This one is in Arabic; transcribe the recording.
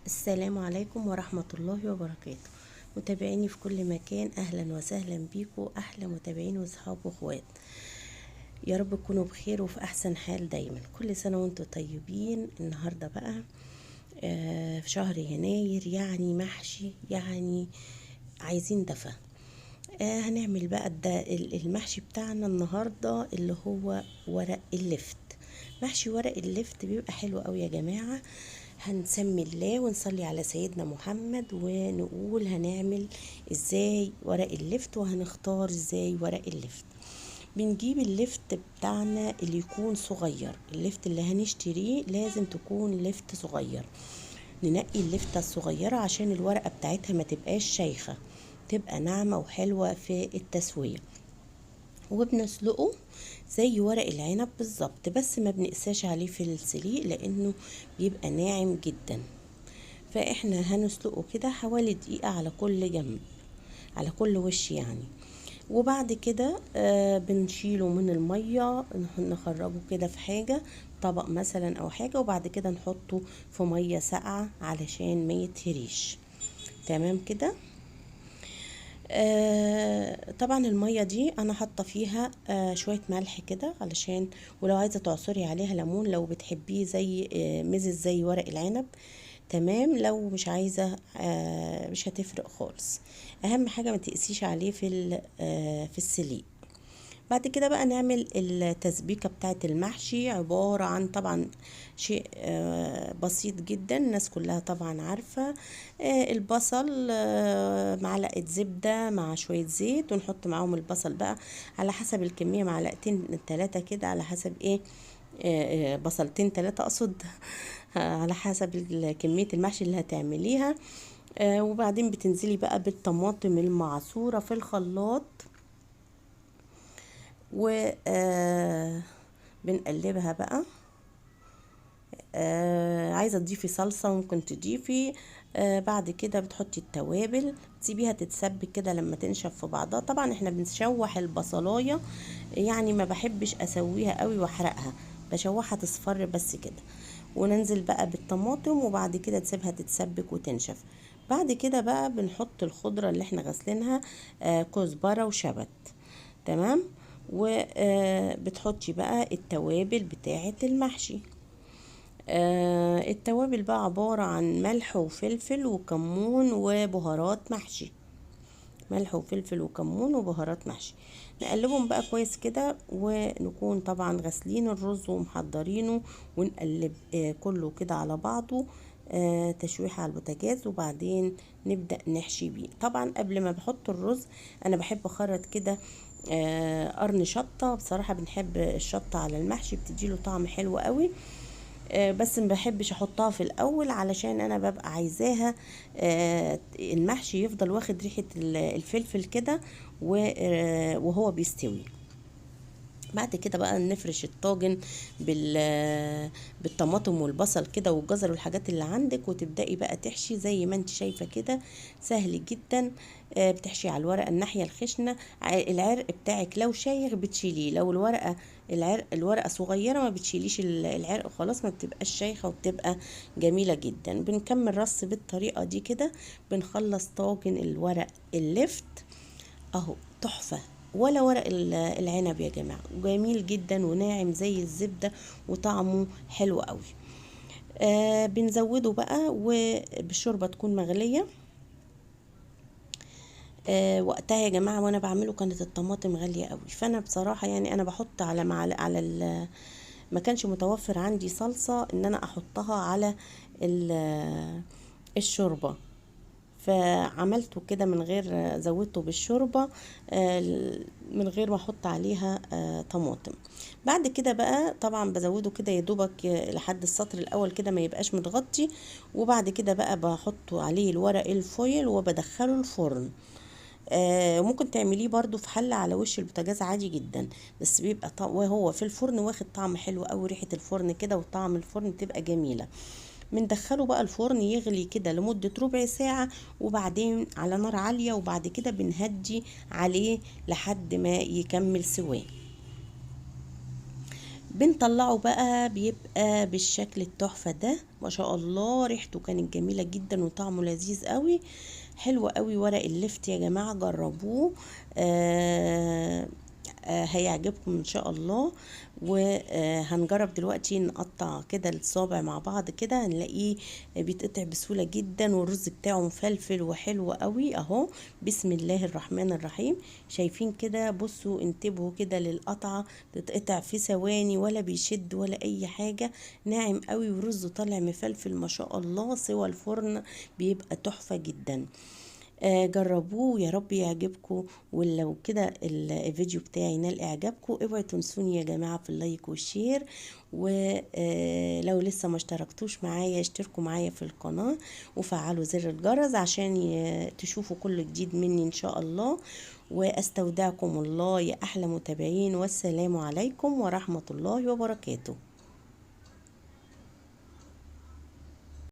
السلام عليكم ورحمة الله وبركاته. متابعيني في كل مكان، أهلا وسهلا بيكم، أحلى متابعين وصحاب وأخوات. يا رب تكونوا بخير وفي أحسن حال دايما. كل سنة وانتم طيبين. النهاردة بقى في شهر يناير، يعني محشي، يعني عايزين دفى. هنعمل بقى المحشي بتاعنا النهاردة اللي هو ورق اللفت. محشي ورق اللفت بيبقى حلو قوي يا جماعة. هنسمي الله ونصلي على سيدنا محمد ونقول هنعمل ازاي ورق اللفت وهنختار ازاي ورق اللفت. بنجيب اللفت بتاعنا اللي يكون صغير. اللفت اللي هنشتريه لازم تكون لفت صغير. ننقي اللفتة الصغيرة عشان الورقة بتاعتها ما تبقاش شيخة، تبقى ناعمة وحلوة في التسوية. وبنسلقه زي ورق العنب بالظبط، بس ما بنقساش عليه في السليق لانه بيبقى ناعم جدا. فاحنا هنسلقه كده حوالي دقيقة على كل جنب، على كل وش يعني. وبعد كده بنشيله من المية، نخرجه كده في حاجة، طبق مثلا او حاجة، وبعد كده نحطه في مية ساقعة علشان ما يتهريش. تمام كده. طبعا المية دي انا حاطه فيها شوية ملح كده علشان، ولو عايزة تعصري عليها ليمون لو بتحبيه زي مزز زي ورق العنب. تمام. لو مش عايزة مش هتفرق خالص. اهم حاجة ما تقسيش عليه في السليق. بعد كده بقى نعمل التسبيكة بتاعة المحشي. عبارة عن طبعا شيء بسيط جدا، الناس كلها طبعا عارفة. البصل، معلقة زبدة مع شوية زيت، ونحط معاهم البصل بقى على حسب الكمية، معلقتين 3 كده على حسب ايه، بصلتين 3 اقصد على حسب كمية المحشي اللي هتعمليها. وبعدين بتنزلي بقى بالطماطم المعصورة في الخلاط، و بنقلبها بقى. عايزة تضيفي صلصة ممكن تضيفي. بعد كده بتحطي التوابل، تسيبيها تتسبك كده لما تنشف في بعضها. طبعا احنا بنشوح البصلاية، يعني ما بحبش اسويها قوي واحرقها، بشوحها تصفر بس كده. وننزل بقى بالطماطم، وبعد كده تسيبها تتسبك وتنشف. بعد كده بقى بنحط الخضرة اللي احنا غسلينها، كزبرة وشبت. تمام. وبتحطي بقى التوابل بتاعة المحشي. التوابل بقى عبارة عن ملح وفلفل وكمون وبهارات محشي. ملح وفلفل وكمون وبهارات محشي. نقلبهم بقى كويس كده، ونكون طبعا غاسلين الرز ومحضرينه، ونقلب كله كده على بعضه تشويح على البوتاجاز. وبعدين نبدأ نحشي بيه. طبعا قبل ما بحط الرز انا بحب اخرط كده قرن شطة. بصراحة بنحب الشطة على المحشي، بتديله طعم حلو قوي. بس ما بحبش احطها في الاول علشان انا ببقى عايزاها المحشي يفضل واخد ريحة الفلفل كده وهو بيستوي. بعد كده بقى نفرش الطاجن بالطماطم والبصل كده والجزر والحاجات اللي عندك، وتبدأي بقى تحشي زي ما انت شايفة كده. سهل جدا. بتحشي على الورقة الناحية الخشنة. العرق بتاعك لو شايخ بتشيليه، لو الورقة صغيرة ما بتشيليش العرق خلاص، ما بتبقاش شايخة وبتبقى جميلة جدا. بنكمل رص بالطريقة دي كده. بنخلص طاجن الورق اللفت اهو، تحفة. ولا ورق العنب يا جماعة، جميل جدا وناعم زي الزبدة وطعمه حلو قوي. بنزوده بقى وبالشوربة تكون مغلية. وقتها يا جماعة وانا بعمله كانت الطماطم غالية قوي، فانا بصراحة يعني انا بحط ما كانش متوفر عندي صلصة ان انا احطها على الشوربة، فعملته كده من غير، زودته بالشوربة من غير ما احط عليها طماطم. بعد كده بقى طبعا بزوده كده يا دوبك لحد السطر الاول كده ما يبقاش متغطي. وبعد كده بقى بحط عليه الورق الفويل وبدخله الفرن. ممكن تعمليه برضو في حلة على وش البوتاجاز عادي جدا، بس بيبقى وهو في الفرن واخد طعم حلو قوي، ريحة الفرن كده وطعم الفرن تبقى جميلة. بندخله بقى الفرن يغلي كده لمدة ربع ساعة، وبعدين على نار عالية، وبعد كده بنهدي عليه لحد ما يكمل سواه. بنطلعه بقى بيبقى بالشكل التحفة ده، ما شاء الله. ريحته كانت جميلة جدا وطعمه لذيذ قوي، حلو قوي. ورق اللفت يا جماعة جربوه، هيعجبكم ان شاء الله. وهنجرب دلوقتي نقطع كده الصابع مع بعض كده، هنلاقيه بيتقطع بسهولة جدا، والرز بتاعه مفلفل وحلو قوي اهو. بسم الله الرحمن الرحيم. شايفين كده؟ بصوا انتبهوا كده للقطعة، تتقطع في ثواني، ولا بيشد ولا اي حاجة، ناعم قوي، ورزه طالع مفلفل ما شاء الله. سوى الفرن بيبقى تحفة جدا. جربوه يا رب يعجبكم. ولو كده الفيديو بتاعي نال اعجابكم، اوعوا تنسوني يا جماعة في اللايك والشير. ولو لسه ما اشتركتوش معايا، اشتركوا معايا في القناة وفعلوا زر الجرس عشان تشوفوا كل جديد مني ان شاء الله. واستودعكم الله يا احلى متابعين، والسلام عليكم ورحمة الله وبركاته.